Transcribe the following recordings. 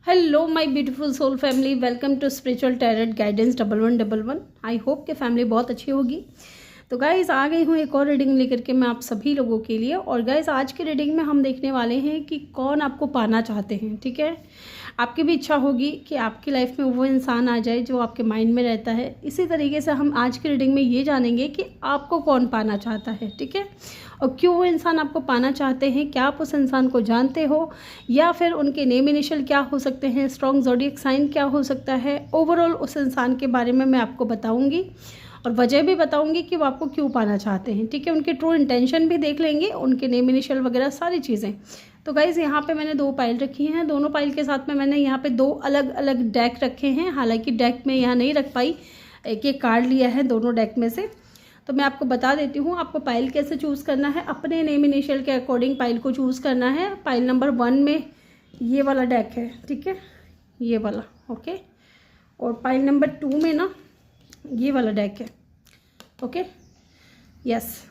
Hello my beautiful soul family, welcome to spiritual tarot guidance 1111। I hope कि family बहुत अच्छी होगी। तो गाइस आ गई हूँ एक और रीडिंग लेकर के मैं आप सभी लोगों के लिए। और गाइस आज की रीडिंग में हम देखने वाले हैं कि कौन आपको पाना चाहते हैं। ठीक है, आपकी भी इच्छा होगी कि आपकी लाइफ में वो इंसान आ जाए जो आपके माइंड में रहता है। इसी तरीके से हम आज की रीडिंग में ये जानेंगे कि आपको कौन पाना चाहता है। ठीक है, और क्यों वो इंसान आपको पाना चाहते हैं, क्या आप उस इंसान को जानते हो या फिर उनके नेम इनिशियल क्या हो सकते हैं, स्ट्रॉन्ग ज़ोडिएक साइन क्या हो सकता है। ओवरऑल उस इंसान के बारे में मैं आपको बताऊंगी और वजह भी बताऊंगी कि वो आपको क्यों पाना चाहते हैं। ठीक है, उनके ट्रू इंटेंशन भी देख लेंगे, उनके नेम इनिशियल वगैरह सारी चीज़ें। तो गाइज़ यहाँ पे मैंने 2 पाइल रखी हैं, दोनों पाइल के साथ में मैंने यहाँ पे 2 अलग अलग डेक रखे हैं। हालांकि डेक में यहाँ नहीं रख पाई, एक कार्ड लिया है दोनों डेक में से। तो मैं आपको बता देती हूँ आपको पाइल कैसे चूज़ करना है। अपने नेम इनिशियल के अकॉर्डिंग पाइल को चूज़ करना है। पाइल नंबर 1 में ये वाला डेक है, ठीक है, ये वाला, ओके। और पाइल नंबर 2 में ना ये वाला डेक है, ओके, यस।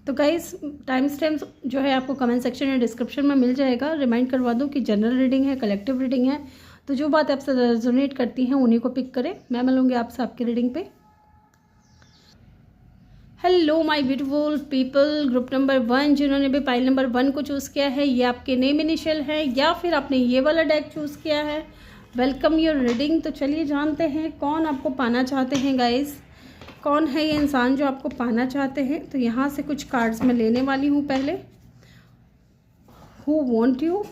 तो गाइस टाइम स्टैम्प्स जो है आपको कमेंट सेक्शन या डिस्क्रिप्शन में मिल जाएगा। रिमाइंड करवा दूँ कि जनरल रीडिंग है, कलेक्टिव रीडिंग है, तो जो बात आपसे रेजोनेट करती हैं उन्हीं को पिक करें। मैं मिलूँगी आपसे आपकी रीडिंग पे। Hello my beautiful people, group number 1 जिन्होंने भी पाइल नंबर 1 को चूज़ किया है, ये आपके नेम इनिशियल है या फिर आपने ये वाला डेक चूज़ किया है, वेलकम योर रीडिंग। तो चलिए जानते हैं कौन आपको पाना चाहते हैं। गाइस कौन है ये इंसान जो आपको पाना चाहते हैं। तो यहाँ से कुछ कार्ड्स मैं लेने वाली हूँ पहले। हु वॉन्ट यू,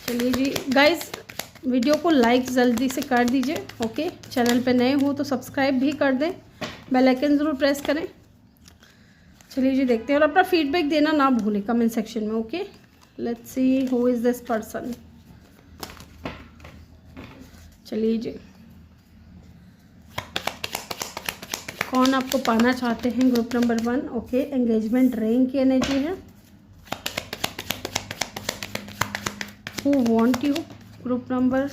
चलिए जी गाइस वीडियो को लाइक जल्दी से कर दीजिए, ओके। चैनल पे नए हो तो सब्सक्राइब भी कर दें, बेल आइकन ज़रूर प्रेस करें। चलिए जी देखते हैं, और अपना फीडबैक देना ना भूलें कमेंट सेक्शन में, okay. Let's see who is this person. चलिए जी कौन आपको पाना चाहते हैं, group number 1, okay. Engagement ring की एनर्जी है। Who want you, group number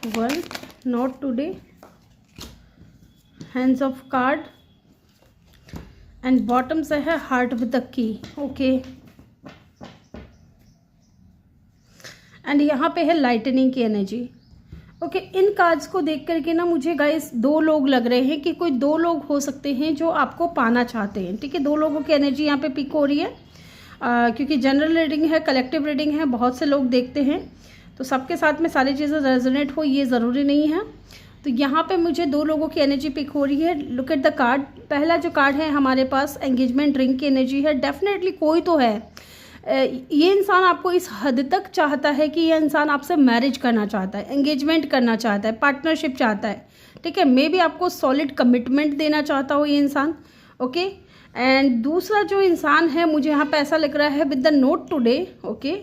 1, not today, hands of card and bottom से है heart with the key, okay. And यहाँ पे है लाइटनिंग की एनर्जी, ओके। इन कार्ड्स को देख करके ना मुझे गाइस 2 लोग लग रहे हैं कि कोई 2 लोग हो सकते हैं जो आपको पाना चाहते हैं। ठीक है, 2 लोगों की एनर्जी यहाँ पे पिक हो रही है। क्योंकि जनरल रीडिंग है, कलेक्टिव रीडिंग है, बहुत से लोग देखते हैं, तो सबके साथ में सारी चीज़ें रेजोनेट हो ये ज़रूरी नहीं है। तो यहाँ पे मुझे 2 लोगों की एनर्जी पिक हो रही है। Look at the card. पहला जो कार्ड है हमारे पास एंगेजमेंट रिंग की एनर्जी है। डेफिनेटली कोई तो है, ये इंसान आपको इस हद तक चाहता है कि ये इंसान आपसे मैरिज करना चाहता है, एंगेजमेंट करना चाहता है, पार्टनरशिप चाहता है। ठीक है, मे बी आपको सॉलिड कमिटमेंट देना चाहता हो ये इंसान, ओके। एंड दूसरा जो इंसान है मुझे यहाँ पे ऐसा लग रहा है with the note today, okay.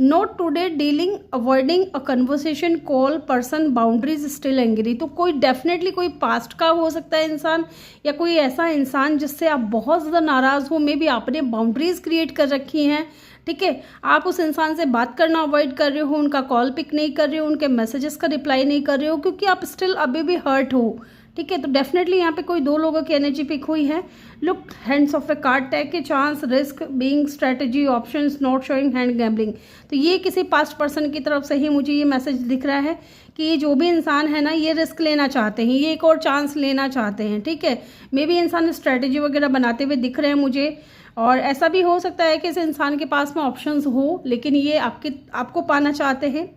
Note today dealing avoiding a conversation call person boundaries still angry. तो कोई डेफिनेटली कोई पास्ट का हो सकता है इंसान, या कोई ऐसा इंसान जिससे आप बहुत ज़्यादा नाराज़ हो। मे बी आपने बाउंड्रीज क्रिएट कर रखी हैं। ठीक है, आप उस इंसान से बात करना अवॉइड कर रहे हो, उनका कॉल पिक नहीं कर रहे हो, उनके मैसेजेस का रिप्लाई नहीं कर रहे हो, क्योंकि आप स्टिल अभी भी हर्ट हो। ठीक है, तो डेफिनेटली यहाँ पे कोई 2 लोगों की एनर्जी पिक हुई है। Look hands of a card, take a chance, risk, being, strategy, options, not showing hand, gambling. तो ये किसी पास्ट पर्सन की तरफ से ही मुझे ये मैसेज दिख रहा है कि ये जो भी इंसान है ना ये रिस्क लेना चाहते हैं, ये एक और चांस लेना चाहते हैं। ठीक है, मे बी इंसान स्ट्रेटजी वगैरह बनाते हुए दिख रहे हैं मुझे। और ऐसा भी हो सकता है कि इस इंसान के पास में ऑप्शंस हो, लेकिन ये आपको पाना चाहते हैं।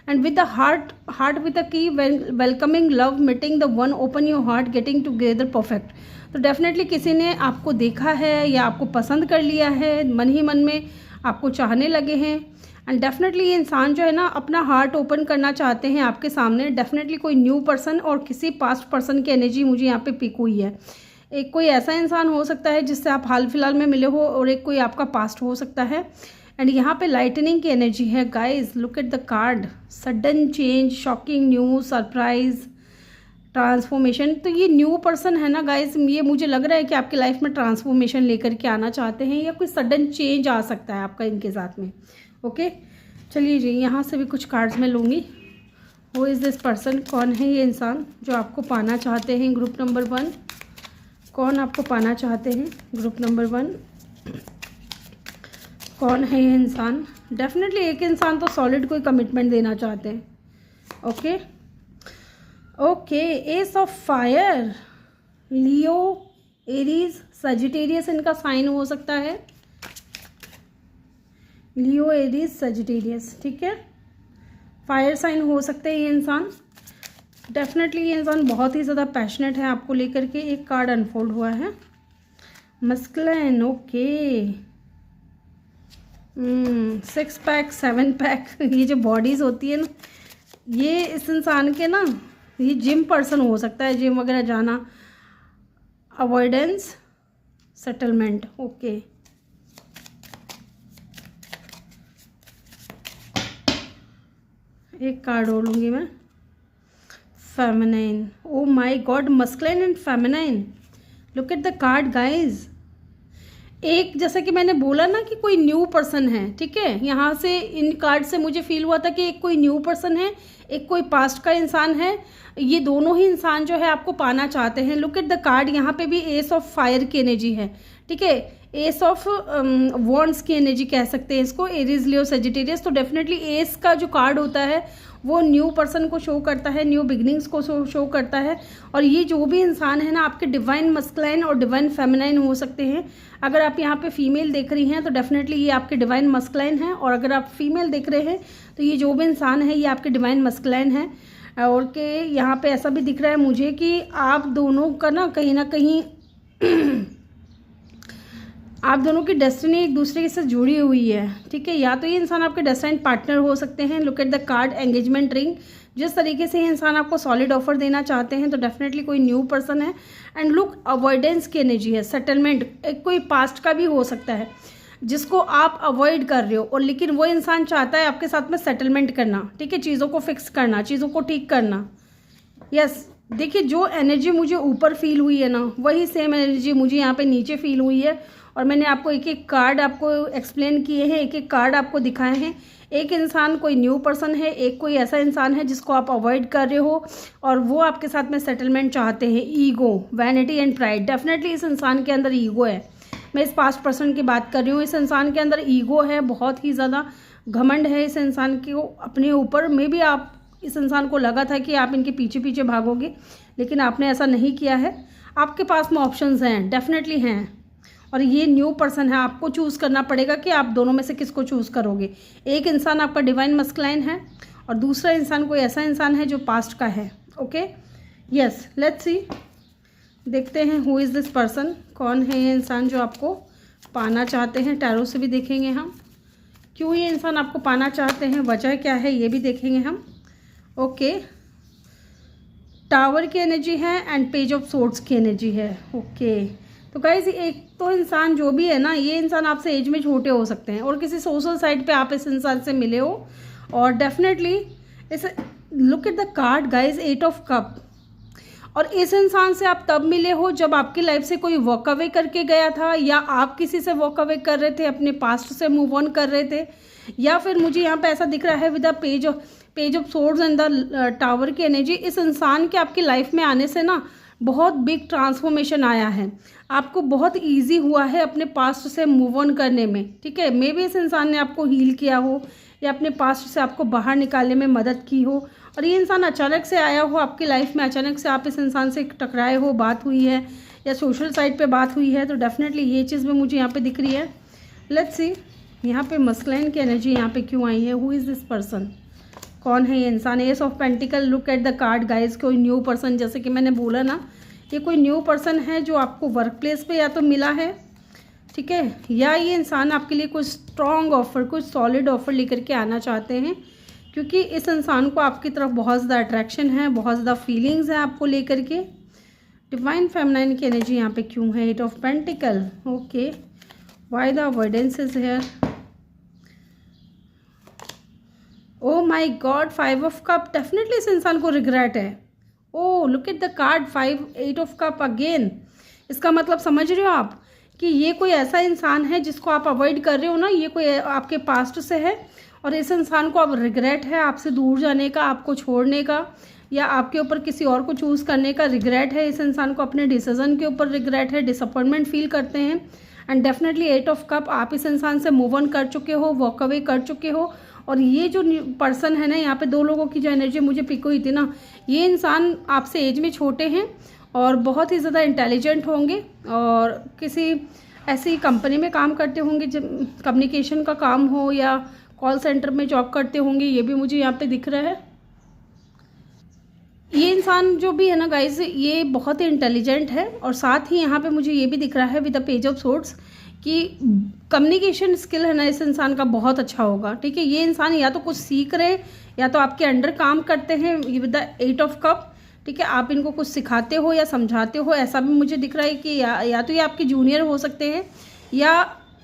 And with the heart with the key, welcoming love, meeting the one, open your heart, getting together, perfect. तो डेफिनेटली किसी ने आपको देखा है या आपको पसंद कर लिया है, मन ही मन में आपको चाहने लगे हैं। एंड डेफिनेटली ये इंसान जो है ना अपना हार्ट ओपन करना चाहते हैं आपके सामने। डेफिनेटली कोई न्यू पर्सन और किसी पास्ट पर्सन की एनर्जी मुझे यहाँ पे पिक हुई है। एक कोई ऐसा इंसान हो सकता है जिससे आप हाल फिलहाल में मिले हो, और एक कोई आपका पास्ट हो सकता है। एंड यहाँ पे लाइटनिंग की एनर्जी है। Guys look at the card, sudden change, shocking news, surprise, transformation. तो ये न्यू पर्सन है ना गाइज, ये मुझे लग रहा है कि आपकी लाइफ में ट्रांसफॉर्मेशन लेकर के आना चाहते हैं, या कोई सडन चेंज आ सकता है आपका इनके साथ में, ओके। चलिए जी यहाँ से भी कुछ कार्ड्स मैं लूँगी। हु इज़ दिस पर्सन, कौन है ये इंसान जो आपको पाना चाहते हैं, ग्रुप नंबर 1। कौन आपको पाना चाहते हैं, ग्रुप नंबर 1। कौन है ये इंसान? डेफिनेटली एक इंसान तो सॉलिड कोई कमिटमेंट देना चाहते हैं। Okay okay, ace of fire, Leo, Aries, Sagittarius इनका साइन हो सकता है। लियो, एरीज, सजिटेरियस, ठीक है, फायर साइन हो सकते हैं ये इंसान। डेफिनेटली ये इंसान बहुत ही ज़्यादा पैशनेट है आपको लेकर के। एक कार्ड अनफोल्ड हुआ है, मस्कुलिन, ओके, 6 पैक 7 पैक, ये जो बॉडीज़ होती है ना, ये इस इंसान के ना, ये जिम पर्सन हो सकता है, जिम वगैरह जाना। Avoidance, settlement, okay. एक कार्ड और लूँगी मैं, feminine, oh my God, masculine and feminine, look at the card guys. एक, जैसा कि मैंने बोला ना कि कोई न्यू पर्सन है, ठीक है, यहाँ से इन कार्ड से मुझे फील हुआ था कि एक कोई न्यू पर्सन है, एक कोई पास्ट का इंसान है। ये दोनों ही इंसान जो है आपको पाना चाहते हैं। लुक एट द कार्ड, यहाँ पे भी एस ऑफ फायर की एनर्जी है, ठीक है, एस ऑफ वॉन्ड्स की एनर्जी कह सकते हैं इसको, एरीज, लियो, सजिटेरियस। तो डेफिनेटली एस का जो कार्ड होता है वो न्यू पर्सन को शो करता है, न्यू बिगनिंग्स को शो करता है। और ये जो भी इंसान है ना, आपके डिवाइन मस्कुलाइन और डिवाइन फेमिनाइन हो सकते हैं। अगर आप यहाँ पे फीमेल देख रही हैं तो डेफिनेटली ये आपके डिवाइन मस्कुलाइन है, और अगर आप फीमेल देख रहे हैं तो ये जो भी इंसान है ये आपके डिवाइन मस्कुलाइन है। और के यहाँ पे ऐसा भी दिख रहा है मुझे कि आप दोनों का ना कहीं आप दोनों की डेस्टिनी एक दूसरे से जुड़ी हुई है, ठीक है, या तो ये इंसान आपके डेस्टिनेड पार्टनर हो सकते हैं। Look at the card, engagement ring. जिस तरीके से ये इंसान आपको सॉलिड ऑफर देना चाहते हैं तो डेफिनेटली कोई न्यू पर्सन है। एंड लुक, अवॉइडेंस की एनर्जी है, सेटलमेंट, एक कोई पास्ट का भी हो सकता है जिसको आप अवॉइड कर रहे हो, और लेकिन वो इंसान चाहता है आपके साथ में सेटलमेंट करना, ठीक है, चीज़ों को फिक्स करना, चीज़ों को ठीक करना। यस, देखिए जो एनर्जी मुझे ऊपर फील हुई है ना, वही सेम एनर्जी मुझे यहाँ पे नीचे फील हुई है। और मैंने आपको एक एक कार्ड आपको एक्सप्लेन किए हैं, एक एक कार्ड आपको दिखाए हैं। एक इंसान कोई न्यू पर्सन है, एक कोई ऐसा इंसान है जिसको आप अवॉइड कर रहे हो और वो आपके साथ में सेटलमेंट चाहते हैं। Ego, vanity and pride, definitely इस इंसान के अंदर ईगो है। मैं इस पास्ट पर्सन की बात कर रही हूँ। इस इंसान के अंदर ईगो है, बहुत ही ज़्यादा घमंड है इस इंसान के अपने ऊपर। मे भी आप, इस इंसान को लगा था कि आप इनके पीछे पीछे भागोगे, लेकिन आपने ऐसा नहीं किया है। आपके पास में ऑप्शंस हैं, डेफिनेटली हैं, और ये न्यू पर्सन है। आपको चूज़ करना पड़ेगा कि आप दोनों में से किसको चूज़ करोगे। एक इंसान आपका डिवाइन मस्कुलाइन है और दूसरा इंसान कोई ऐसा इंसान है जो पास्ट का है। ओके, यस, लेट्स सी, देखते हैं हु इज़ दिस पर्सन, कौन है ये इंसान जो आपको पाना चाहते हैं। टैरो से भी देखेंगे हम, क्यों ये इंसान आपको पाना चाहते हैं, वजह क्या है, ये भी देखेंगे हम। ओके, टावर की एनर्जी है एंड पेज ऑफ सोर्ड्स की एनर्जी है। ओके, तो गाइस एक तो इंसान जो भी है ना, ये इंसान आपसे एज में छोटे हो सकते हैं और किसी सोशल साइट पे आप इस इंसान से मिले हो। और डेफिनेटली इस, look at the card guys, 8 of cup, और इस इंसान से आप तब मिले हो जब आपकी लाइफ से कोई वॉक अवे करके गया था, या आप किसी से वॉक अवे कर रहे थे, अपने पास्ट से मूव ऑन कर रहे थे, या फिर मुझे यहाँ पे ऐसा दिख रहा है with the page of swords and the tower की एनर्जी। इस इंसान के आपकी लाइफ में आने से ना बहुत बिग ट्रांसफॉर्मेशन आया है, आपको बहुत इजी हुआ है अपने पास्ट से मूव ऑन करने में, ठीक है। मे बी इस इंसान ने आपको हील किया हो या अपने पास्ट से आपको बाहर निकालने में मदद की हो, और ये इंसान अचानक से आया हो आपकी लाइफ में, अचानक से आप इस इंसान से टकराए हो, बात हुई है या सोशल साइट पे बात हुई है, तो डेफिनेटली ये चीज़ भी मुझे यहाँ पे दिख रही है। लेट्स सी, यहाँ पे मस्कुलाइन की एनर्जी यहाँ पे क्यों आई है, हु इज़ दिस पर्सन, कौन है ये इंसान। S of pentacle, look at the card guys, कोई न्यू पर्सन, जैसे कि मैंने बोला ना, ये कोई न्यू पर्सन है जो आपको वर्क प्लेस पे या तो मिला है, ठीक है, या ये इंसान आपके लिए कुछ स्ट्रॉन्ग ऑफर, कुछ सॉलिड ऑफर लेकर के आना चाहते हैं, क्योंकि इस इंसान को आपकी तरफ बहुत ज़्यादा अट्रैक्शन है, बहुत ज़्यादा फीलिंग्स हैं आपको लेकर के। डिवाइन फेमिनाइन की एनर्जी यहाँ पे क्यों है, 8 of pentacle. Okay, why the avoidance is here, oh my God, 5 of cup, definitely इस इंसान को रिग्रेट है। Oh look at the card 5, 8 of cup again. इसका मतलब समझ रहे हो आप कि ये कोई ऐसा इंसान है जिसको आप अवॉइड कर रहे हो ना, ये कोई आपके पास्ट से है, और इस इंसान को अब रिग्रेट है आपसे दूर जाने का, आपको छोड़ने का, या आपके ऊपर किसी और को चूज़ करने का रिग्रेट है। इस इंसान को अपने डिसीजन के ऊपर रिग्रेट है, डिसअपॉइंटमेंट फील करते हैं। एंड डेफिनेटली 8 ऑफ कप, आप इस इंसान से मूव ऑन कर चुके हो, वॉक अवे कर चुके हो। और ये जो पर्सन है ना, यहाँ पे 2 लोगों की जो एनर्जी मुझे पिक हुई थी ना, ये इंसान आपसे एज में छोटे हैं और बहुत ही ज़्यादा इंटेलिजेंट होंगे और किसी ऐसी कंपनी में काम करते होंगे जब कम्युनिकेशन का काम हो, या कॉल सेंटर में जॉब करते होंगे, ये भी मुझे यहाँ पे दिख रहा है। ये इंसान जो भी है ना गाइज, ये बहुत ही इंटेलिजेंट है और साथ ही यहाँ पे मुझे ये भी दिख रहा है with the page of swords कि कम्युनिकेशन स्किल है ना इस इंसान का बहुत अच्छा होगा। ठीक है, ये इंसान या तो कुछ सीख रहे या तो आपके अंडर काम करते हैं विद द 8 ऑफ कप। ठीक है, आप इनको कुछ सिखाते हो या समझाते हो, ऐसा भी मुझे दिख रहा है कि या तो ये आपके जूनियर हो सकते हैं या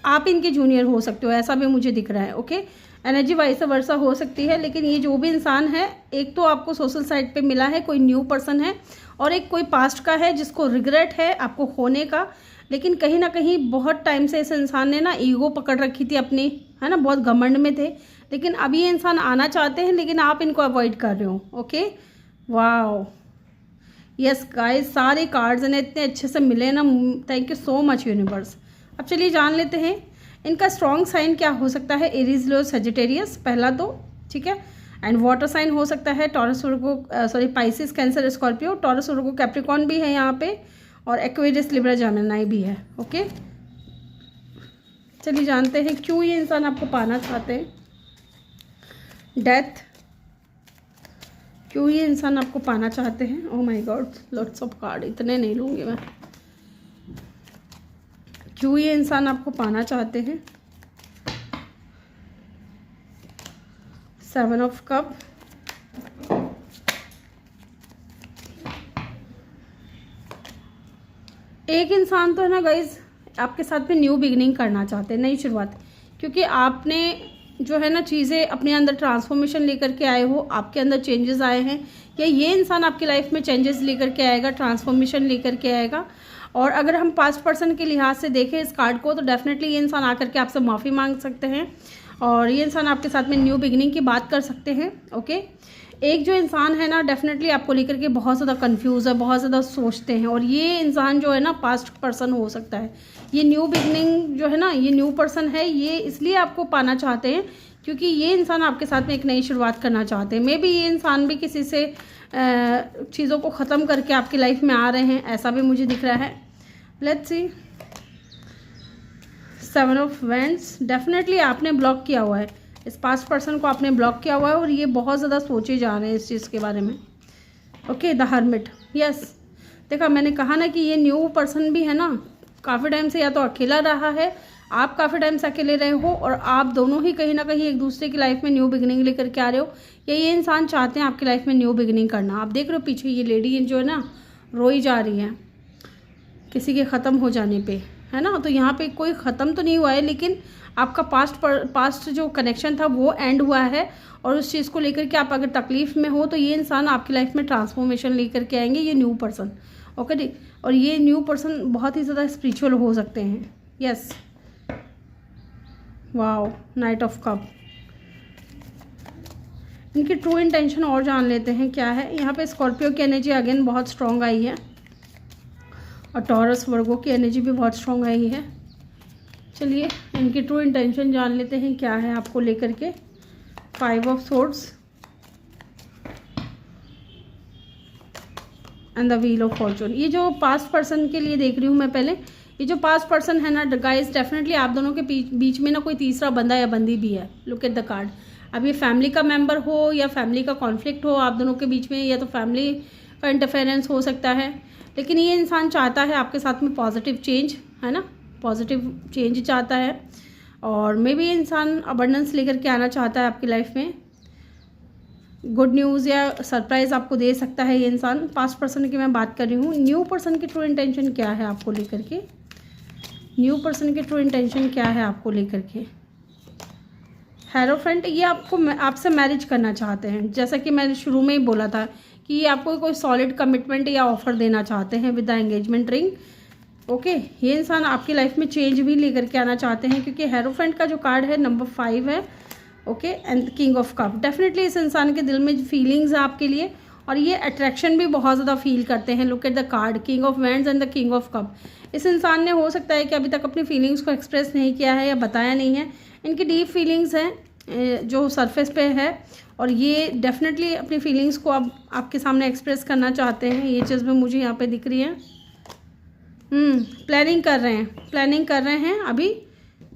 आप इनके जूनियर हो सकते हो, ऐसा भी मुझे दिख रहा है। ओके, एनर्जी वाइस वर्सा हो सकती है, लेकिन ये जो भी इंसान है, एक तो आपको सोशल साइड पे मिला है, कोई न्यू पर्सन है, और एक कोई पास्ट का है जिसको रिग्रेट है आपको खोने का। लेकिन कहीं ना कहीं बहुत टाइम से इस इंसान ने ना ईगो पकड़ रखी थी अपनी, है ना, बहुत घमंड में थे। लेकिन अब ये इंसान आना चाहते हैं, लेकिन आप इनको अवॉइड कर रहे हो। ओके, वाओ, यस गाइस, सारे कार्ड्स ने इतने अच्छे से मिले ना, thank you so much universe. अब चलिए जान लेते हैं इनका स्ट्रॉन्ग साइन क्या हो सकता है। एरीज, लियो, सजिटेरियस, पहला तो ठीक है। एंड वाटर साइन हो सकता है टॉरस, वर्गो, पाइसिस, कैंसर, स्कॉर्पियो। टॉरस, वर्गो, कैप्रिकॉर्न भी है यहाँ पे, और एक्वेरियस, लिब्रा, जेमिनी भी है। ओके, चलिए जानते हैं क्यों ये इंसान आपको पाना चाहते हैं। डेथ, क्यों ये इंसान आपको पाना चाहते हैं। Oh my God, lots of card, इतने नहीं लूँगी मैं। क्यों ये इंसान आपको पाना चाहते हैं। 7 ऑफ कप, एक इंसान तो है ना गाइज आपके साथ में न्यू बिगिनिंग करना चाहते हैं, नई शुरुआत, क्योंकि आपने जो है ना चीज़ें अपने अंदर ट्रांसफॉर्मेशन लेकर के आए हो, आपके अंदर चेंजेस आए हैं, या ये इंसान आपकी लाइफ में चेंजेस लेकर के आएगा, ट्रांसफॉर्मेशन लेकर के आएगा। और अगर हम पास्ट पर्सन के लिहाज से देखें इस कार्ड को, तो डेफिनेटली ये इंसान आकर के आपसे माफ़ी मांग सकते हैं और ये इंसान आपके साथ में न्यू बिगिनिंग की बात कर सकते हैं। ओके, एक जो इंसान है ना डेफिनेटली आपको लेकर के बहुत ज़्यादा कंफ्यूज है, बहुत ज़्यादा सोचते हैं, और ये इंसान जो है ना पास्ट पर्सन हो सकता है। ये न्यू बिगनिंग जो है ना, ये न्यू पर्सन है, ये इसलिए आपको पाना चाहते हैं क्योंकि ये इंसान आपके साथ में एक नई शुरुआत करना चाहते हैं। मे बी ये इंसान भी किसी से चीज़ों को ख़त्म करके आपकी लाइफ में आ रहे हैं, ऐसा भी मुझे दिख रहा है। Let's see, 7 of wands, definitely आपने ब्लॉक किया हुआ है, इस पास्ट पर्सन को आपने ब्लॉक किया हुआ है और ये बहुत ज़्यादा सोचे जा रहे हैं इस चीज़ के बारे में। ओके, द हर्मिट, यस, देखा मैंने कहा ना कि ये न्यू पर्सन भी है ना, काफ़ी टाइम से या तो अकेला रहा है, आप काफ़ी टाइम से अकेले रहे हो, और आप दोनों ही कहीं ना कहीं एक दूसरे की लाइफ में न्यू बिगिनिंग लेकर के आ रहे हो, या ये इंसान चाहते हैं आपकी लाइफ में न्यू बिगिनिंग करना। आप देख रहे हो पीछे ये लेडी जो है ना रोई जा रही है किसी के ख़त्म हो जाने पे, है ना। तो यहाँ पे कोई ख़त्म तो नहीं हुआ है, लेकिन आपका पास्ट जो कनेक्शन था वो एंड हुआ है, और उस चीज़ को लेकर के आप अगर तकलीफ़ में हो तो ये इंसान आपकी लाइफ में ट्रांसफॉर्मेशन लेकर के आएंगे, ये न्यू पर्सन। ओके, और ये न्यू पर्सन बहुत ही ज़्यादा स्पिरिचुअल हो सकते हैं। Yes, wow, night of cup. इनकी ट्रू इंटेंशन और जान लेते हैं क्या है। यहाँ पे स्कॉर्पियो की एनर्जी अगेन बहुत स्ट्रॉन्ग आई है, और टॉरस, वर्गो की एनर्जी भी बहुत स्ट्रॉन्ग आई है। चलिए इनकी ट्रू इंटेंशन जान लेते हैं क्या है आपको लेकर के। 5 of swords and the wheel of Fortune. ये जो पास्ट पर्सन के लिए देख रही हूँ मैं पहले, ये जो पास्ट पर्सन है ना गाइस, डेफिनेटली आप दोनों के बीच में ना कोई तीसरा बंदा या बंदी भी है। Look at the card. अब ये फैमिली का मेंबर हो या फैमिली का कॉन्फ्लिक्ट हो आप दोनों के बीच में, या तो फैमिली का इंटरफेरेंस हो सकता है, लेकिन ये इंसान चाहता है आपके साथ में पॉजिटिव चेंज, है ना, पॉजिटिव चेंज चाहता है, और मे बी ये इंसान अबंडेंस लेकर के आना चाहता है आपकी लाइफ में। गुड न्यूज़ या सरप्राइज़ आपको दे सकता है ये इंसान। पास्ट पर्सन की मैं बात कर रही हूँ। न्यू पर्सन की ट्रू इंटेंशन क्या है आपको लेकर के। न्यू पर्सन की ट्रू इंटेंशन क्या है आपको लेकर के। हेरोफ्रेंट, ये आपसे मैरिज करना चाहते हैं, जैसा कि मैंने शुरू में ही बोला था कि ये आपको कोई सॉलिड कमिटमेंट या ऑफर देना चाहते हैं with the engagement ring. Okay, ये इंसान आपकी लाइफ में चेंज भी लेकर के आना चाहते हैं, क्योंकि हेरोफ्रेंट का जो कार्ड है नंबर 5 है। Okay, and king of cup. Definitely इस इंसान के दिल में फीलिंग्स है आपके लिए, और ये अट्रैक्शन भी बहुत ज़्यादा फील करते हैं। Look at the card, king of wands and the king of cup. इस इंसान ने हो सकता है कि अभी तक अपनी फीलिंग्स को एक्सप्रेस नहीं किया है या बताया नहीं है। इनकी डीप फीलिंग्स हैं जो सरफेस पे है, और ये डेफिनेटली अपनी फीलिंग्स को अब आपके सामने एक्सप्रेस करना चाहते हैं। ये चीज़ में मुझे यहाँ पे दिख रही है। प्लानिंग कर रहे हैं अभी,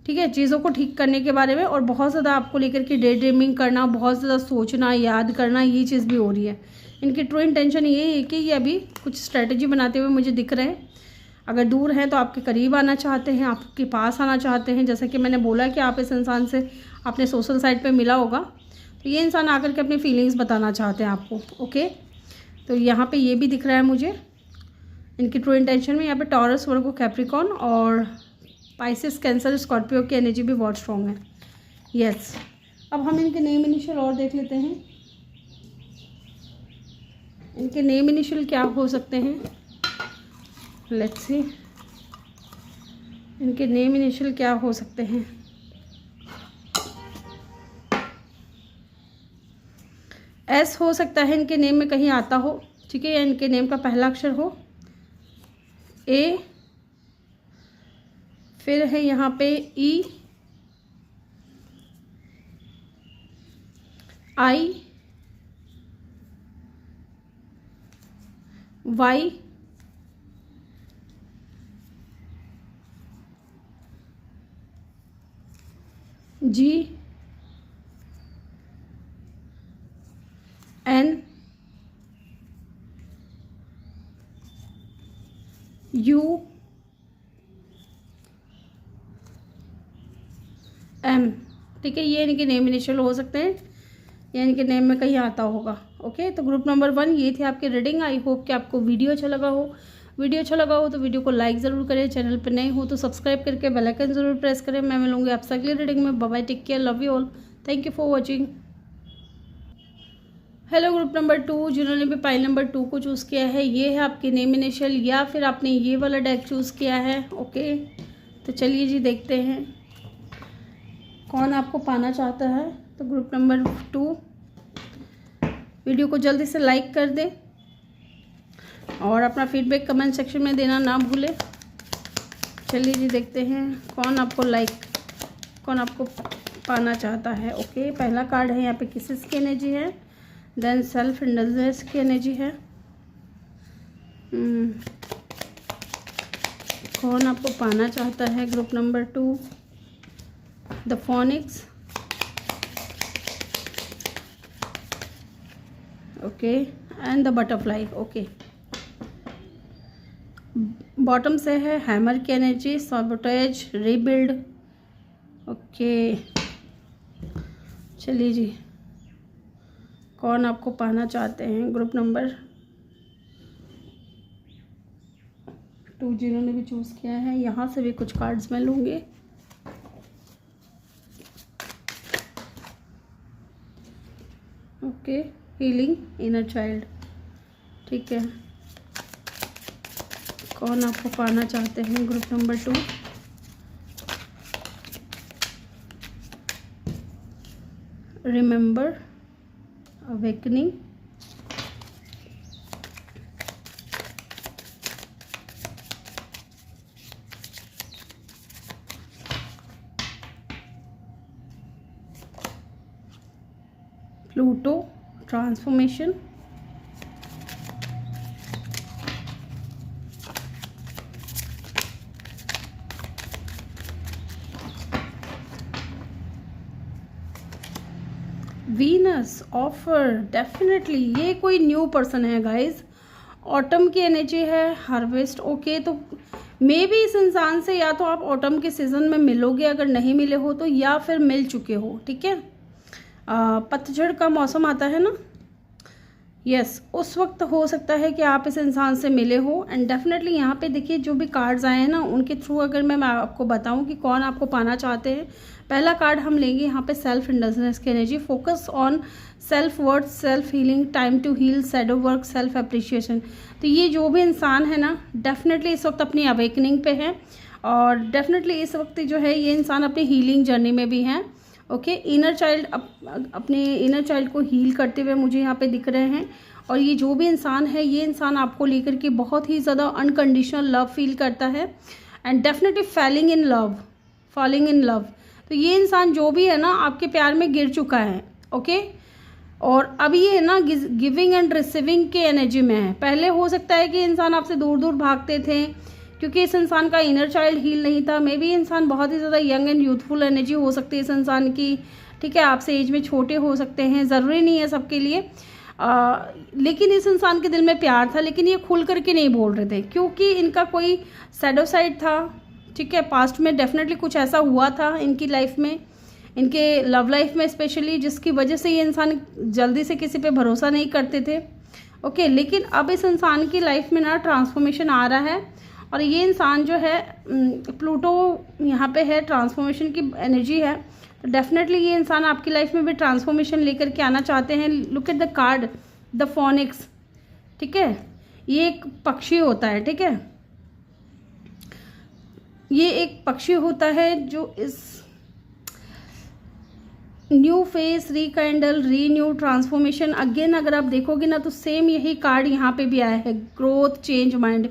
ठीक है, चीज़ों को ठीक करने के बारे में, और बहुत ज़्यादा आपको लेकर के डे ड्रीमिंग करना, बहुत ज़्यादा सोचना, याद करना, ये चीज़ भी हो रही है। इनकी ट्रू इंटेंशन ये है कि ये अभी कुछ स्ट्रेटजी बनाते हुए मुझे दिख रहे हैं। अगर दूर हैं तो आपके करीब आना चाहते हैं, आपके पास आना चाहते हैं। जैसा कि मैंने बोला कि आप इस इंसान से आपने सोशल साइट पे मिला होगा, तो ये इंसान आकर के अपनी फीलिंग्स बताना चाहते हैं आपको। ओके, तो यहाँ पे ये भी दिख रहा है मुझे इनकी ट्रू इंटेंशन में। यहाँ पे टॉरस, वर्गो, कैप्रिकॉर्न और पाइसेस, कैंसर, स्कॉर्पियो की एनर्जी भी बहुत स्ट्रॉन्ग है। यस, अब हम इनके नेम इनिशियल और देख लेते हैं। इनके नेम इनिशियल क्या हो सकते हैं, लेट्स सी। इनके नेम इनिशियल क्या हो सकते हैं। एस हो सकता है इनके नेम में कहीं आता हो, ठीक है, या इनके नेम का पहला अक्षर हो। ए, फिर है यहाँ पे E, I, Y, G, N, U, M, ठीक है। ये इनके नेम इनिशियल हो सकते हैं या इनके नेम में कहीं आता होगा। ओके, तो ग्रुप नंबर 1 ये थे आपके रीडिंग। आई होप कि आपको वीडियो अच्छा लगा हो। वीडियो अच्छा लगा हो तो वीडियो को लाइक ज़रूर करें, चैनल पर नए हो तो सब्सक्राइब करके बेल आइकन ज़रूर प्रेस करें। मैं मिलूंगी आपसे अगली रीडिंग में। Bye bye, take care, love you all, thank you for watching. Hello group number 2, जिन्होंने भी पाइल नंबर 2 को चूज़ किया है, ये है आपके नेम इनिशियल, या फिर आपने ये वाला डेक चूज़ किया है। ओके, तो चलिए जी देखते हैं कौन आपको पाना चाहता है। तो ग्रुप नंबर 2, वीडियो को जल्दी से लाइक कर दें और अपना फीडबैक कमेंट सेक्शन में देना ना भूलें। चलिए जी देखते हैं कौन आपको पाना चाहता है। ओके, पहला कार्ड है यहाँ पे किसेस की एनर्जी है, देन सेल्फ इंडल्जेंस की एनर्जी है। कौन आपको पाना चाहता है group number 2, the phoenix, okay, and the butterfly. Okay, bottom से है हैमर की एनर्जी, सैबोटेज, रीबिल्ड। ओके, चलिए जी कौन आपको पाना चाहते हैं ग्रुप नंबर 2, जिन्होंने भी चूज़ किया है। यहाँ से भी कुछ कार्ड्स मैं लूँगी। ओके, हीलिंग, इनर चाइल्ड, ठीक है। कौन आपको पाना चाहते हैं group number 2, remember, awakening, Pluto, transformation, Venus, offer. Definitely ये कोई न्यू पर्सन है गाइज। ऑटम की एनर्जी है, हार्वेस्ट। ओके, तो मे बी इस इंसान से या तो आप ऑटम के सीज़न में मिलोगे, अगर नहीं मिले हो तो, या फिर मिल चुके हो, ठीक है। पतझड़ का मौसम आता है ना, यस, उस वक्त हो सकता है कि आप इस इंसान से मिले हो। एंड डेफिनेटली यहाँ पे देखिए जो भी कार्ड्स आए हैं ना, उनके थ्रू अगर मैं आपको बताऊं कि कौन आपको पाना चाहते हैं, पहला कार्ड हम लेंगे यहाँ पे सेल्फ इंडल्जेंस की energy, focus on self worth, self healing, time to heal, shadow work, self appreciation. तो ये जो भी इंसान है ना, डेफिनेटली इस वक्त अपनी अवेकनिंग पे है, और डेफिनेटली इस वक्त जो है ये इंसान अपनी हीलिंग जर्नी में भी है। ओके, इनर चाइल्ड, अपने इनर चाइल्ड को हील करते हुए मुझे यहाँ पे दिख रहे हैं, और ये जो भी इंसान है, ये इंसान आपको लेकर के बहुत ही ज़्यादा अनकंडीशनल लव फील करता है and definitely falling in love. तो ये इंसान जो भी है ना, आपके प्यार में गिर चुका है। ओके, और अब ये है ना गिविंग एंड रिसीविंग के एनर्जी में है। पहले हो सकता है कि इंसान आपसे दूर दूर भागते थे क्योंकि इस इंसान का इनर चाइल्ड हील नहीं था। मे बी इंसान बहुत ही ज़्यादा यंग एंड यूथफुल एनर्जी हो सकती है इस इंसान की, ठीक है, आपसे एज में छोटे हो सकते हैं, ज़रूरी नहीं है सबके लिए। लेकिन इस इंसान के दिल में प्यार था, लेकिन ये खुल करके नहीं बोल रहे थे क्योंकि इनका कोई सैडो साइड था, ठीक है। पास्ट में डेफिनेटली कुछ ऐसा हुआ था इनकी लाइफ में, इनके लव लाइफ में स्पेशली, जिसकी वजह से ये इंसान जल्दी से किसी पे भरोसा नहीं करते थे। ओके, लेकिन अब इस इंसान की लाइफ में ना ट्रांसफॉर्मेशन आ रहा है और ये इंसान जो है, प्लूटो यहाँ पे है, ट्रांसफॉर्मेशन की एनर्जी है। तो डेफिनेटली ये इंसान आपकी लाइफ में भी ट्रांसफॉर्मेशन लेकर के आना चाहते हैं। Look at the card, the phoenix, ठीक है, ये एक पक्षी होता है, ठीक है, ये एक पक्षी होता है जो इस new face, rekindle, renew, transformation. Again अगर आप देखोगे ना तो सेम यही कार्ड यहाँ पे भी आया है, ग्रोथ, चेंज, माइंड।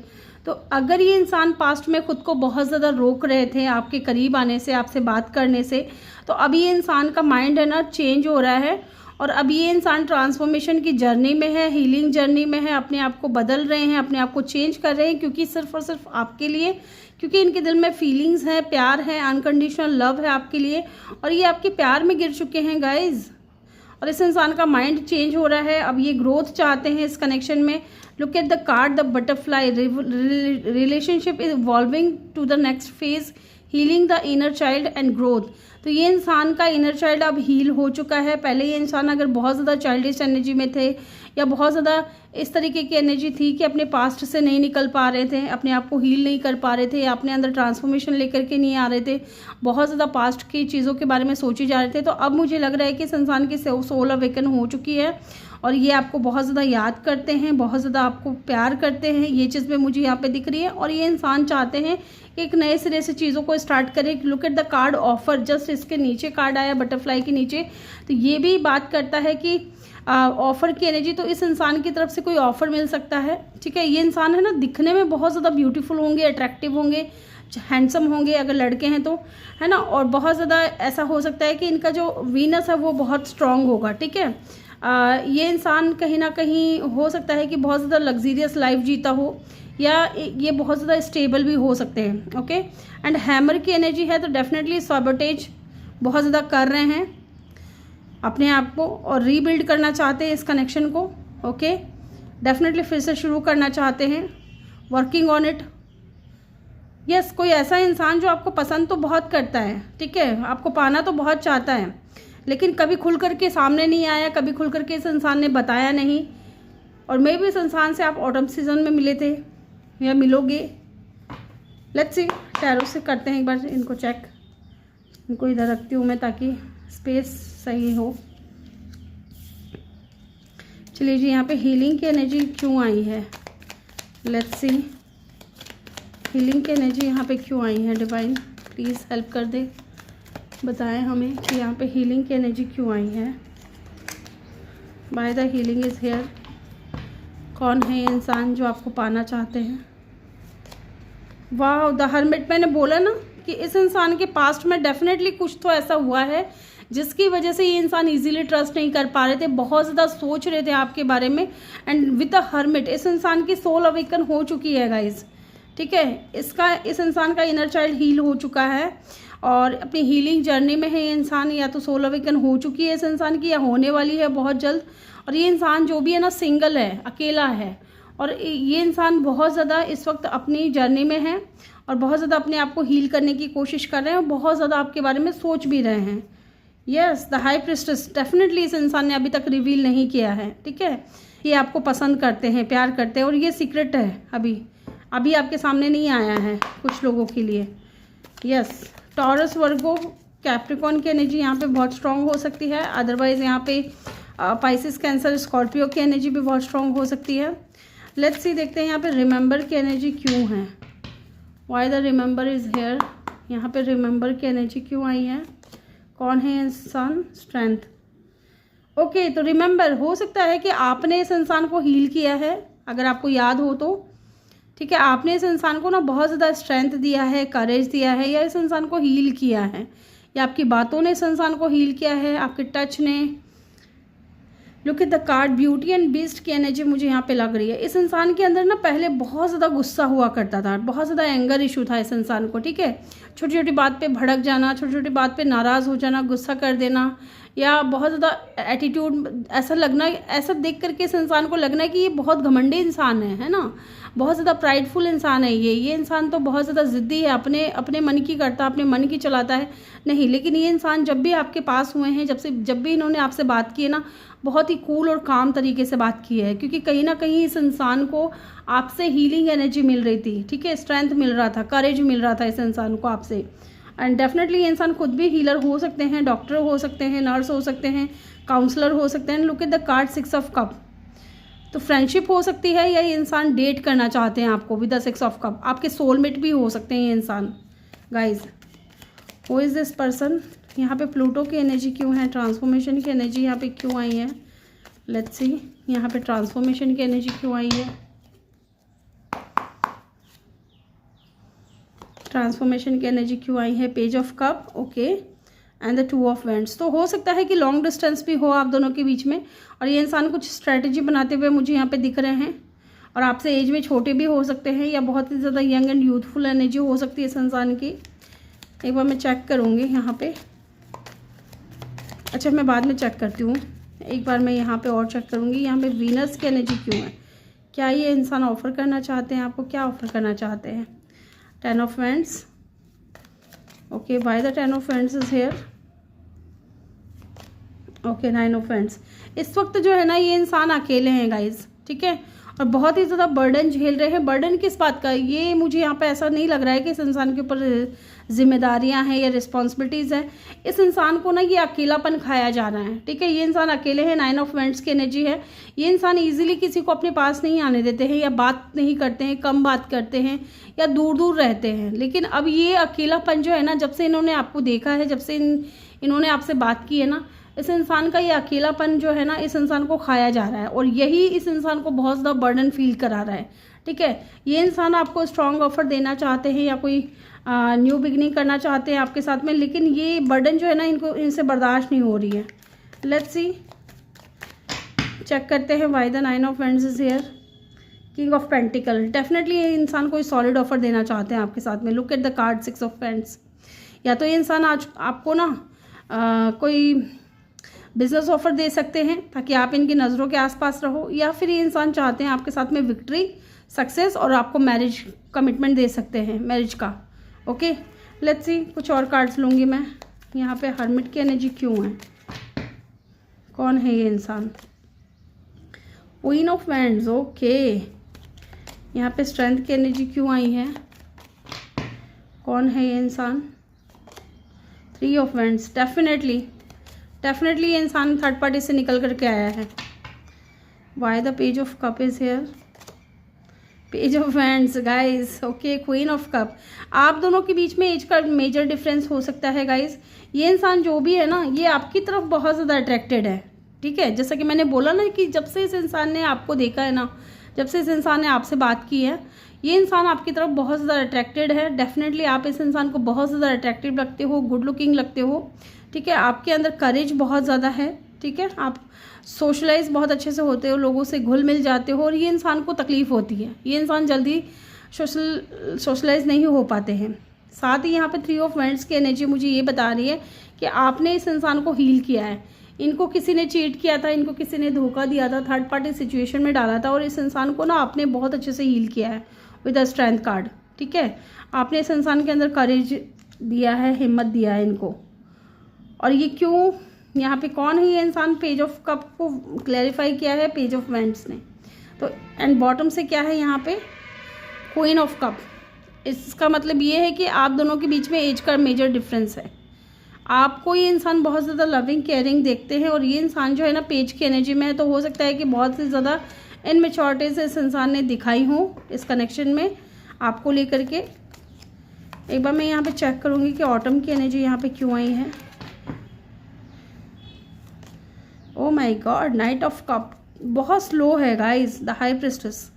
तो अगर ये इंसान पास्ट में खुद को बहुत ज़्यादा रोक रहे थे आपके करीब आने से, आपसे बात करने से, तो अभी ये इंसान का माइंड है ना चेंज हो रहा है और अब ये इंसान ट्रांसफॉर्मेशन की जर्नी में है, हीलिंग जर्नी में है, अपने आप को बदल रहे हैं, अपने आप को चेंज कर रहे हैं, क्योंकि सिर्फ और सिर्फ आपके लिए, क्योंकि इनके दिल में फीलिंग्स है, प्यार है, अनकंडीशनल लव है आपके लिए और ये आपके प्यार में गिर चुके हैं गाइज। और इस इंसान का माइंड चेंज हो रहा है, अब ये ग्रोथ चाहते हैं इस कनेक्शन में। Look at the card, the butterfly, relationship is evolving to the next phase, healing the inner child and growth. तो ये इंसान का इनर चाइल्ड अब हील हो चुका है। पहले ये इंसान अगर बहुत ज़्यादा चाइल्डिश एनर्जी में थे या बहुत ज़्यादा इस तरीके की एनर्जी थी कि अपने पास्ट से नहीं निकल पा रहे थे, अपने आप को हील नहीं कर पा रहे थे, या अपने अंदर ट्रांसफॉर्मेशन लेकर के नहीं आ रहे थे, बहुत ज़्यादा पास्ट की चीज़ों के बारे में सोचे जा रहे थे, तो अब मुझे लग रहा है कि इस इंसान की सोल अवेकन हो चुकी है और ये आपको बहुत ज़्यादा याद करते हैं, बहुत ज़्यादा आपको प्यार करते हैं। ये चीज़ भी मुझे यहाँ पे दिख रही है और ये इंसान चाहते हैं कि एक नए सिरे से चीज़ों को स्टार्ट करें। Look at the card offer, just इसके नीचे कार्ड आया बटरफ्लाई के नीचे, तो ये भी बात करता है कि ऑफ़र की एनर्जी, तो इस इंसान की तरफ से कोई ऑफ़र मिल सकता है, ठीक है। ये इंसान है ना दिखने में बहुत ज़्यादा ब्यूटीफुल होंगे, अट्रैक्टिव होंगे, हैंडसम होंगे अगर लड़के हैं तो, है ना, और बहुत ज़्यादा ऐसा हो सकता है कि इनका जो वीनस है वो बहुत स्ट्रांग होगा, ठीक है। ये इंसान कहीं ना कहीं हो सकता है कि बहुत ज़्यादा लग्जीरियस लाइफ जीता हो या ये बहुत ज़्यादा स्टेबल भी हो सकते हैं। ओके, एंड हैमर की एनर्जी है, तो डेफिनेटली सैबोटेज बहुत ज़्यादा कर रहे हैं अपने आप को और रीबिल्ड करना चाहते हैं इस कनेक्शन को। ओके, डेफिनेटली फिर से शुरू करना चाहते हैं, वर्किंग ऑन इट। यस, कोई ऐसा इंसान जो आपको पसंद तो बहुत करता है, ठीक है, आपको पाना तो बहुत चाहता है, लेकिन कभी खुल करके सामने नहीं आया, कभी खुल करके इस इंसान ने बताया नहीं। और मे भी इस इंसान से आप ऑटम सीजन में मिले थे या मिलोगे। लेट्स सी, टैरो से करते हैं एक बार इनको चेक। इनको इधर रखती हूँ मैं ताकि स्पेस सही हो। चलिए जी, यहाँ पे हीलिंग की एनर्जी क्यों आई है, लेट्स सी, हीलिंग की एनर्जी यहाँ पे क्यों आई है। डिवाइन प्लीज़ हेल्प कर दे, बताएं हमें कि यहाँ पे हीलिंग की एनर्जी क्यों आई है। By the healing is here. कौन है ये इंसान जो आपको पाना चाहते हैं। वाह, द हर्मिट। मैंने बोला ना कि इस इंसान के पास्ट में डेफिनेटली कुछ तो ऐसा हुआ है जिसकी वजह से ये इंसान इजीली ट्रस्ट नहीं कर पा रहे थे, बहुत ज़्यादा सोच रहे थे आपके बारे में। एंड विद द हर्मिट इस इंसान की सोल अवेकन हो चुकी है गाइज, ठीक है। इस इंसान का इनर चाइल्ड हील हो चुका है और अपनी हीलिंग जर्नी में है ये इंसान। या तो सोल अवेकन हो चुकी है इस इंसान की या होने वाली है बहुत जल्द। और ये इंसान जो भी है ना सिंगल है, अकेला है, और ये इंसान बहुत ज़्यादा इस वक्त अपनी जर्नी में है और बहुत ज़्यादा अपने आप को हील करने की कोशिश कर रहे हैं और बहुत ज़्यादा आपके बारे में सोच भी रहे हैं। Yes, the high priestess, definitely इस इंसान ने अभी तक रिवील नहीं किया है, ठीक है। ये आपको पसंद करते हैं, प्यार करते हैं और ये सीक्रेट है, अभी आपके सामने नहीं आया है कुछ लोगों के लिए। यस, टॉरस, वर्गो, कैप्रिकॉन की एनर्जी यहाँ पे बहुत स्ट्रांग हो सकती है। अदरवाइज यहाँ पे पाइसिस, कैंसर, स्कॉर्पियो की एनर्जी भी बहुत स्ट्रांग हो सकती है। लेट्स सी, देखते हैं यहाँ पे रिमेंबर की एनर्जी क्यों है। Why the remember is here. यहाँ पे रिमेंबर की एनर्जी क्यों आई है, कौन है इंसान। स्ट्रेंथ। ओके तो रिमेंबर, हो सकता है कि आपने इस इंसान को हील किया है, अगर आपको याद हो तो, ठीक है। आपने इस इंसान को ना बहुत ज़्यादा स्ट्रेंथ दिया है, करेज दिया है, या इस इंसान को हील किया है, या आपकी बातों ने इस इंसान को हील किया है, आपके टच ने। Look at the card, beauty and beast की एनर्जी मुझे यहाँ पे लग रही है। इस इंसान के अंदर ना पहले बहुत ज़्यादा गुस्सा हुआ करता था, बहुत ज़्यादा एंगर इशू था इस इंसान को, ठीक है। छोटी छोटी बात पे भड़क जाना, छोटी छोटी बात पे नाराज़ हो जाना, गुस्सा कर देना, या बहुत ज़्यादा एटीट्यूड, ऐसा लगना, ऐसा देख करके इस इंसान को लगना है कि ये बहुत घमंडी इंसान है ना, बहुत ज़्यादा प्राइडफुल इंसान है ये इंसान तो बहुत ज़्यादा ज़िद्दी है, अपने मन की करता, अपने मन की चलाता है नहीं। लेकिन ये इंसान जब भी आपके पास हुए हैं, जब भी इन्होंने आपसे बात की है ना, बहुत ही कूल और काम तरीके से बात की है, क्योंकि कहीं ना कहीं इस इंसान को आपसे हीलिंग एनर्जी मिल रही थी, ठीक है। स्ट्रेंथ मिल रहा था, करेज मिल रहा था इस इंसान को आपसे। एंड डेफिनेटली ये इंसान खुद भी हीलर हो सकते हैं, डॉक्टर हो सकते हैं, नर्स हो सकते हैं, काउंसलर हो सकते हैं। Look at the card 6 of cup, तो फ्रेंडशिप हो सकती है, या ये इंसान डेट करना चाहते हैं आपको विद द 6 ऑफ कप। आपके सोलमेट भी हो सकते हैं ये इंसान। Guys, who is this person? यहाँ पे प्लूटो की एनर्जी क्यों है, ट्रांसफॉर्मेशन की एनर्जी यहाँ पे क्यों आई है? लेट्स सी, यहाँ पे ट्रांसफॉर्मेशन की एनर्जी क्यों आई है? ट्रांसफॉर्मेशन की एनर्जी क्यों आई है? Page of cup, okay, and the 2 of wands. तो हो सकता है कि लॉन्ग डिस्टेंस भी हो आप दोनों के बीच में, और ये इंसान कुछ स्ट्रैटेजी बनाते हुए मुझे यहाँ पे दिख रहे हैं, और आपसे एज में छोटे भी हो सकते हैं, या बहुत ही ज़्यादा यंग एंड यूथफुल एनर्जी हो सकती है इस इंसान की। एक बार मैं चेक करूँगी यहाँ पे, अच्छा मैं बाद में चेक करती हूँ, एक बार मैं यहाँ पे और चेक करूँगी। यहाँ पे वीनस की एनर्जी क्यों है? क्या ये इंसान ऑफर करना चाहते हैं आपको? क्या ऑफर करना चाहते हैं? 10 of wands, okay, why the 10 of wands is here? Okay, 9 of wands. इस वक्त जो है ना ये इंसान अकेले हैं गाइज, ठीक है, और बहुत ही ज़्यादा बर्डन झेल रहे हैं। बर्डन किस बात का? ये मुझे यहाँ पे ऐसा नहीं लग रहा है कि इस इंसान के ऊपर जिम्मेदारियां हैं या रिस्पॉन्सिबिलिटीज़ हैं। इस इंसान को ना ये अकेलापन खाया जा रहा है, ठीक है। ये इंसान अकेले हैं, 9 ऑफ वैंड्स की एनर्जी है। ये इंसान ईजिली किसी को अपने पास नहीं आने देते हैं, या बात नहीं करते हैं, कम बात करते हैं, या दूर दूर रहते हैं। लेकिन अब ये अकेलापन जो है ना, जब से इन्होंने आपको देखा है, जब से इन्होंने आपसे बात की है ना, इस इंसान का ये अकेलापन जो है ना, इस इंसान को खाया जा रहा है, और यही इस इंसान को बहुत ज़्यादा बर्डन फील करा रहा है, ठीक है। ये इंसान आपको स्ट्रॉन्ग ऑफर देना चाहते हैं, या कोई न्यू बिगनिंग करना चाहते हैं आपके साथ में, लेकिन ये बर्डन जो है ना इनसे बर्दाश्त नहीं हो रही है। लेट्स सी, चेक करते हैं why the 9 of wands is here. King of pentacle, definitely ये इंसान कोई सॉलिड ऑफर देना चाहते हैं आपके साथ में। Look at the card 6 of wands. या तो ये इंसान आज आपको ना कोई बिजनेस ऑफर दे सकते हैं ताकि आप इनकी नज़रों के आसपास रहो, या फिर ये इंसान चाहते हैं आपके साथ में विक्ट्री, सक्सेस, और आपको मैरिज कमिटमेंट दे सकते हैं, मैरिज का। ओके, लेट्स सी, कुछ और कार्ड्स लूँगी मैं। यहाँ पे हर्मिट की एनर्जी क्यों है? कौन है ये इंसान? Queen of wands, okay. यहाँ पे स्ट्रेंथ की एनर्जी क्यों आई है? कौन है ये इंसान? 3 ऑफ वैंड्स, डेफिनेटली ये इंसान थर्ड पार्टी से निकल करके आया है। Why the page of cup is here? Page of wands guys, okay, queen of cup. आप दोनों के बीच में एज का मेजर डिफरेंस हो सकता है गाइज। ये इंसान जो भी है ना, ये आपकी तरफ बहुत ज़्यादा अट्रैक्टेड है, ठीक है। जैसा कि मैंने बोला ना कि जब से इस इंसान ने आपको देखा है ना, जब से इस इंसान ने आपसे बात की है, ये इंसान आपकी तरफ बहुत ज़्यादा अट्रैक्टेड है। डेफिनेटली आप इस इंसान को बहुत ज़्यादा अट्रैक्टिव लगते हो, गुड लुकिंग लगते हो, ठीक है। आपके अंदर करेज बहुत ज़्यादा है, ठीक है। आप सोशलाइज बहुत अच्छे से होते हो, लोगों से घुल मिल जाते हो, और ये इंसान को तकलीफ़ होती है, ये इंसान जल्दी सोशलाइज नहीं हो पाते हैं। साथ ही यहाँ पे 3 ऑफ वैंड्स की एनर्जी मुझे ये बता रही है कि आपने इस इंसान को हील किया है। इनको किसी ने चीट किया था, इनको किसी ने धोखा दिया था, थर्ड पार्टी सिचुएशन में डाला था, और इस इंसान को ना आपने बहुत अच्छे से हील किया है विद अ स्ट्रेंथ कार्ड, ठीक है। आपने इस इंसान के अंदर करेज दिया है, हिम्मत दिया है इनको। और ये क्यों, यहाँ पे कौन है ये इंसान? पेज ऑफ कप को क्लैरिफाई किया है पेज ऑफ वैंड्स ने। तो एंड बॉटम से क्या है यहाँ पे? Queen of cup. इसका मतलब ये है कि आप दोनों के बीच में एज का मेजर डिफरेंस है। आपको ये इंसान बहुत ज़्यादा लविंग केयरिंग देखते हैं, और ये इंसान जो है ना पेज की एनर्जी में है, तो हो सकता है कि बहुत ही ज़्यादा इनमेच्योरिटीज इस इंसान ने दिखाई हो इस कनेक्शन में आपको लेकर के। एक बार मैं यहाँ पे चेक करूँगी कि ऑटम की एनर्जी यहाँ पे क्यों आई है। Oh my God, night of cup बहुत स्लो है गाइस, द हाई प्रिस्टेस।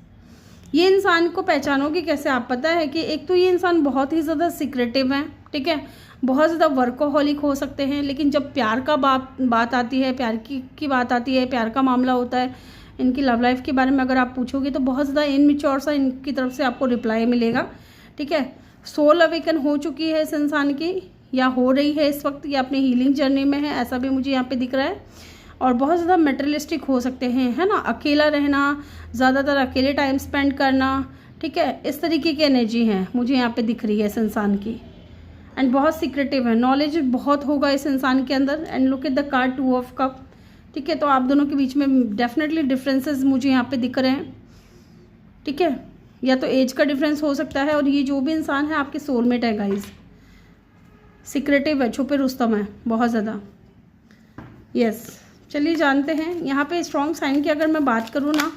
ये इंसान को पहचानोगे कैसे आप, पता है कि एक तो ये इंसान बहुत ही ज़्यादा सीक्रेटिव है, ठीक है, बहुत ज़्यादा वर्कोहॉलिक हो सकते हैं, लेकिन जब प्यार का बात आती है, प्यार की बात आती है, प्यार का मामला होता है, इनकी लव लाइफ के बारे में अगर आप पूछोगे तो बहुत ज़्यादा इनमेच्योर सा इनकी तरफ से आपको रिप्लाई मिलेगा, ठीक है। सोल अवेकन हो चुकी है इस इंसान की, या हो रही है इस वक्त, या अपनी हीलिंग जर्नी में है, ऐसा भी मुझे यहाँ पे दिख रहा है। और बहुत ज़्यादा मटेरियलिस्टिक हो सकते हैं, है ना, अकेला रहना, ज़्यादातर अकेले टाइम स्पेंड करना, ठीक है, इस तरीके की एनर्जी है मुझे यहाँ पे दिख रही है इस इंसान की। एंड बहुत सीक्रेटिव है, नॉलेज बहुत होगा इस इंसान के अंदर। And look at the card 2 of cup, ठीक है। तो आप दोनों के बीच में डेफिनेटली डिफरेंसेस मुझे यहाँ पे दिख रहे हैं, ठीक है, या तो एज का डिफरेंस हो सकता है, और ये जो भी इंसान है आपके सोलमेट है गाइज। सीक्रेटिव है, छुपे रुस्तम है बहुत ज़्यादा, यस। चलिए जानते हैं यहाँ पे स्ट्रॉन्ग साइन की अगर मैं बात करूँ ना,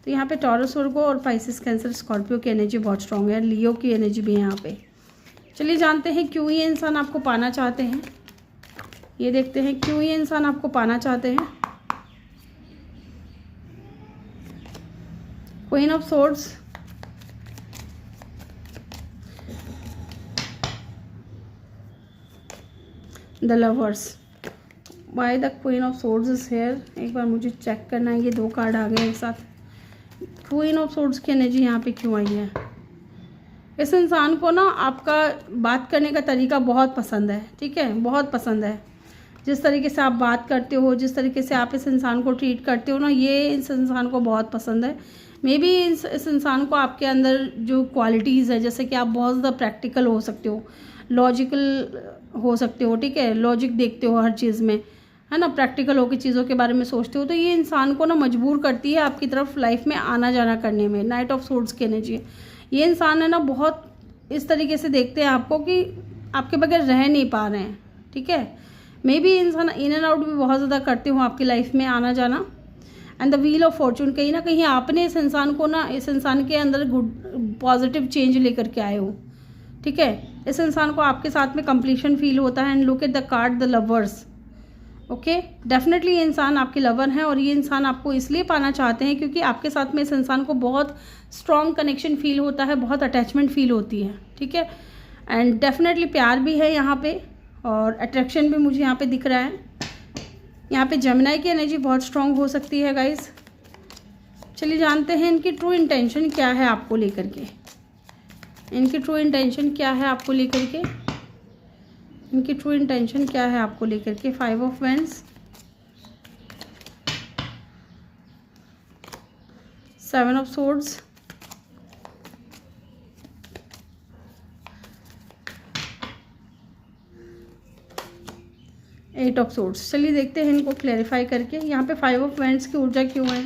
तो यहाँ पे टॉरस वर्गो और पाइसेस कैंसर स्कॉर्पियो की एनर्जी बहुत स्ट्रॉन्ग है, लियो की एनर्जी भी है यहाँ पे। चलिए जानते हैं क्यों ये इंसान आपको पाना चाहते हैं, ये देखते हैं क्यों ये इंसान आपको पाना चाहते हैं। Queen of swords, the lovers, why the queen of swords is hair. एक बार मुझे चेक करना है, ये 2 कार्ड आ गए एक साथ। क्वीन ऑफ सोर्ड्स की एनर्जी यहाँ पे क्यों आई है। इस इंसान को ना आपका बात करने का तरीका बहुत पसंद है, ठीक है, बहुत पसंद है। जिस तरीके से आप बात करते हो, जिस तरीके से आप इस इंसान को ट्रीट करते हो ना, ये इस इंसान को बहुत पसंद है। मे बी इस इंसान को आपके अंदर जो क्वालिटीज़ है, जैसे कि आप बहुत ज़्यादा प्रैक्टिकल हो सकते हो, लॉजिकल हो सकते हो, ठीक है, लॉजिक देखते हो हर चीज़ में, है ना, प्रैक्टिकल होकर चीज़ों के बारे में सोचते हो, तो ये इंसान को ना मजबूर करती है आपकी तरफ लाइफ में आना जाना करने में। नाइट ऑफ सोर्ड्स की एनर्जी, ये इंसान है ना बहुत इस तरीके से देखते हैं आपको कि आपके बगैर रह नहीं पा रहे हैं, ठीक है। मे बी इंसान इन एंड आउट भी बहुत ज़्यादा करते हो आपकी लाइफ में आना जाना। And the wheel of Fortune, कहीं ना कहीं आपने इस इंसान को ना, इस इंसान के अंदर गुड पॉजिटिव चेंज लेकर के आए हो, ठीक है। इस इंसान को आपके साथ में कंप्लीशन फील होता है। And look at the card, the lovers, okay. Definitely ये इंसान आपके लवर हैं, और ये इंसान आपको इसलिए पाना चाहते हैं क्योंकि आपके साथ में इस इंसान को बहुत स्ट्रॉन्ग कनेक्शन फील होता है, बहुत अटैचमेंट फील होती है, ठीक है। एंड डेफिनेटली प्यार भी है यहाँ पे, और अट्रैक्शन भी मुझे यहाँ पे दिख रहा है। यहाँ पे जेमिनी की एनर्जी बहुत स्ट्रॉन्ग हो सकती है गाइज। चलिए जानते हैं इनकी ट्रू इंटेंशन क्या है आपको लेकर के, इनकी ट्रू इंटेंशन क्या है आपको लेकर के, इनकी ट्रू इंटेंशन क्या है आपको लेकर के। 5 of wands, 7 of swords, eight of swords. चलिए देखते हैं इनको क्लैरिफाई करके। यहाँ पे 5 ऑफ वेंड्स की ऊर्जा क्यों है।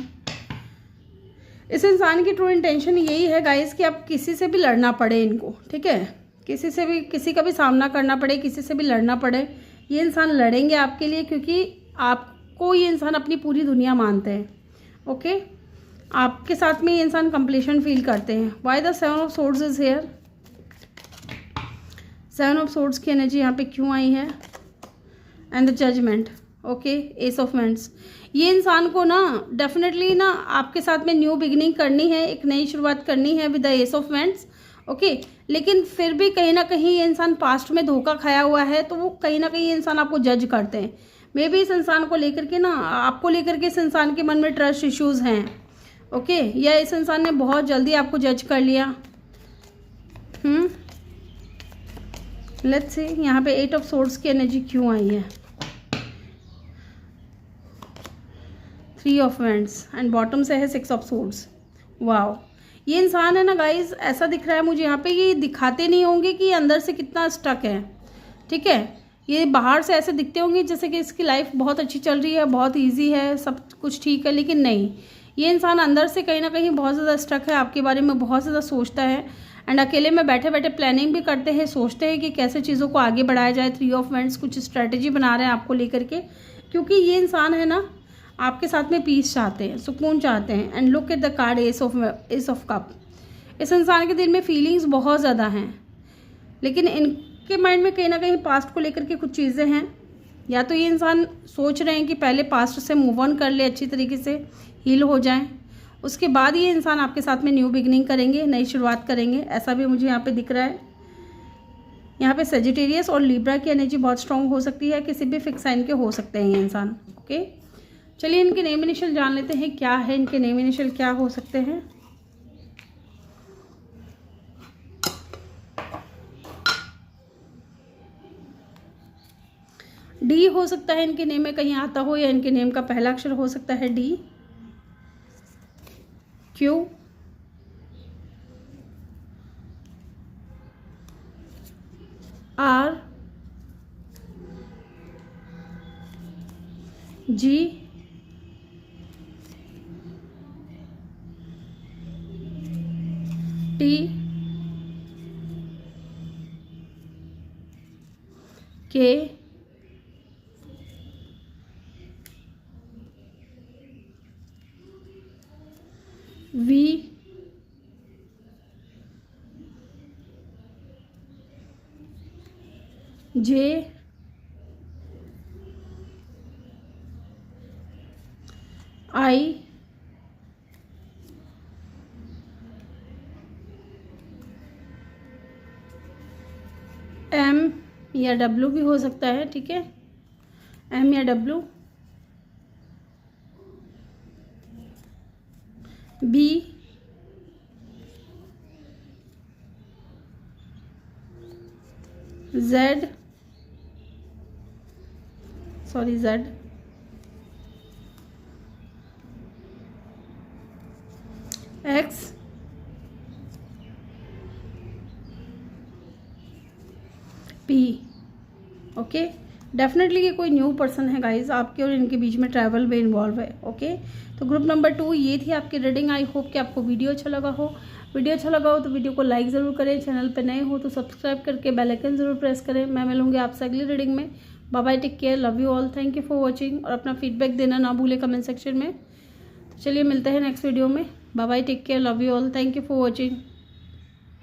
इस इंसान की ट्रू इंटेंशन यही है गाइस कि अब किसी से भी लड़ना पड़े इनको, ठीक है, किसी से भी, किसी का भी सामना करना पड़े, किसी से भी लड़ना पड़े, ये इंसान लड़ेंगे आपके लिए, क्योंकि आपको ये इंसान अपनी पूरी दुनिया मानते हैं, ओके। आपके साथ में ये इंसान कंप्लीशन फील करते हैं। Why the 7 of swords is here. 7 of swords की एनर्जी यहाँ पे क्यों आई है। And the judgement, okay, ace of wands. ये इंसान को ना डेफिनेटली ना आपके साथ में न्यू बिगिनिंग करनी है, एक नई शुरुआत करनी है with the S of vends, okay. लेकिन फिर भी कहीं ना कहीं ये इंसान पास्ट में धोखा खाया हुआ है, तो वो कहीं ना कहीं ये इंसान आपको जज करते हैं। मे बी इस इंसान को लेकर के ना, आपको लेकर के इस इंसान के मन में ट्रस्ट इश्यूज हैं, ओके, या इस इंसान ने बहुत जल्दी आपको जज कर लिया। लेट्स सी यहाँ पे 8 ऑफ सोर्ड्स की एनर्जी क्यों आई है। 3 ऑफ वेंड्स एंड बॉटम से है 6 ऑफ सोर्ड्स। वाओ, ये इंसान है ना गाइज, ऐसा दिख रहा है मुझे यहाँ पे, ये दिखाते नहीं होंगे कि अंदर से कितना स्टक है, ठीक है। ये बाहर से ऐसे दिखते होंगे जैसे कि इसकी लाइफ बहुत अच्छी चल रही है, बहुत इजी है, सब कुछ ठीक है, लेकिन नहीं, ये इंसान अंदर से कहीं ना कहीं बहुत ज़्यादा स्टक है, आपके बारे में बहुत ज़्यादा सोचता है। एंड अकेले में बैठे बैठे प्लानिंग भी करते हैं, सोचते हैं कि कैसे चीज़ों को आगे बढ़ाया जाए। 3 ऑफ वेंड्स, कुछ स्ट्रेटेजी बना रहे हैं आपको लेकर के, क्योंकि ये इंसान है ना आपके साथ में पीस चाहते हैं, सुकून चाहते हैं। And look at the card S of cup. इस इंसान के दिल में फीलिंग्स बहुत ज़्यादा हैं, लेकिन इनके माइंड में कहीं ना कहीं पास्ट को लेकर के कुछ चीज़ें हैं, या तो ये इंसान सोच रहे हैं कि पहले पास्ट से मूव ऑन कर ले, अच्छी तरीके से हील हो जाएं, उसके बाद ये इंसान आपके साथ में न्यू बिगनिंग करेंगे, नई शुरुआत करेंगे, ऐसा भी मुझे यहाँ पे दिख रहा है। यहाँ पे सेजिटेरियस और लिब्रा की एनर्जी बहुत स्ट्रांग हो सकती है, किसी भी फिक्स साइन के हो सकते हैं ये इंसान। ओके, चलिए इनके नेम इनिशियल जान लेते हैं, क्या है इनके नेम इनिशियल, क्या हो सकते हैं। डी हो सकता है इनके नेम में कहीं आता हो, या इनके नेम का पहला अक्षर हो सकता है D. Q, R, G, T, K, V, J, I, M या डब्ल्यू भी हो सकता है। ठीक है, एम या W, B, Z, sorry Z, X, P. Okay, definitely ये कोई न्यू पर्सन है गाइज, आपके और इनके बीच में ट्रैवल में इन्वॉल्व है। ओके, तो ग्रुप नंबर 2 ये थी आपकी रीडिंग। आई होप कि आपको वीडियो अच्छा लगा हो। वीडियो अच्छा लगा हो तो वीडियो को लाइक ज़रूर करें, चैनल पर नए हो तो सब्सक्राइब करके बेल आइकन ज़रूर प्रेस करें। मैं मिलूंगी आपसे अगली रीडिंग में। Bye bye, take care, love you all, thank you for watching. और अपना फीडबैक देना ना भूले कमेंट सेक्शन में। तो चलिए मिलते हैं नेक्स्ट वीडियो में। Bye bye, take care, love you all, thank you for watching.